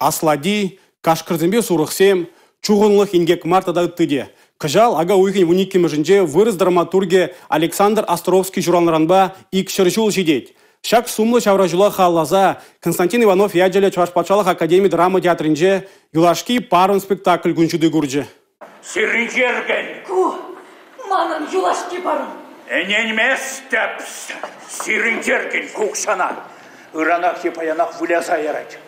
Аслади, кашкырзембе сурықсем, чуғынлық ингек мартада үттіде. Кыжал ага уйхин уникимежинже вырыс драматурге Александр Островский журанларанба икшіржул жидеть. Шак сумлы чавражула халлаза Константин Иванов яджеле Чувашпатшалық академия драма театринже юлашки парым спектакль гунчуды гурджи. Сиринчерген. Ку, манын юлашки парым. Эненмес тәпс. Сиринчерген кукшана. Ыранақ епаянақ вуляса ярать.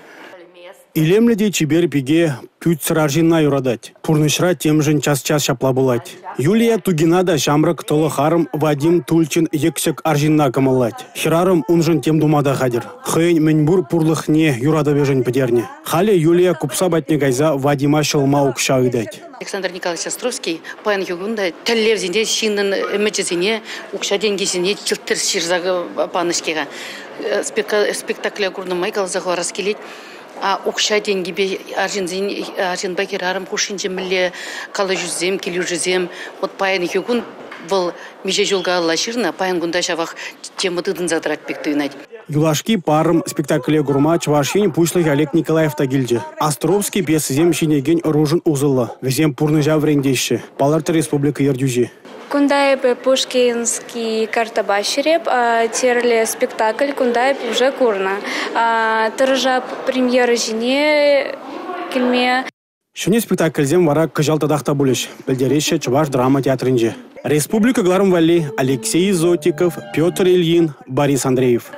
Илемледе чибер пиге пють сражинна юрадать. Пурнышра темжин час-час шапла булать. Юлия Тугинада шамрак толы харым Вадим Тульчин ексек аржинна камалать. Хирарым унжин тем думада хадер. Хейн меньбур пурлыхне юрада бежен педерне. Хали Юлия купса батне гайза Вадима шылма укша ыдать. Александр Николаевич Островский паян югунда теллерзинде шиннын эмечесине укша денгесине чилтер ширзагы панышкега. Спектакля курнымай калзаху раскелеть. А укша денгебе аржинбай керарым кушинче милле калы жүзем, келю жүзем. Вот паян югун был меже жолга аллаширна, паян гунда шавах тему тыдын задрать пектуйнать. Юлашки парым спектакле гурма Чувашин пушлых Олег Николаев тагильджи. Островский пьесызем шинеген ружын узылы. Везем пурны жаврендейші. Паларты республика Ердюжи. Кундайб Пушкинский картабашереп, терле спектакль Кундайб уже курна. Тыржа премьера жіне келме. Шуне спектакльзем вара кыжал тадақта булеш. Білдереше Чуваш драма театринже. Республика Гларым Валли, Алексей Зотиков, Петр Ильин, Борис Андреев.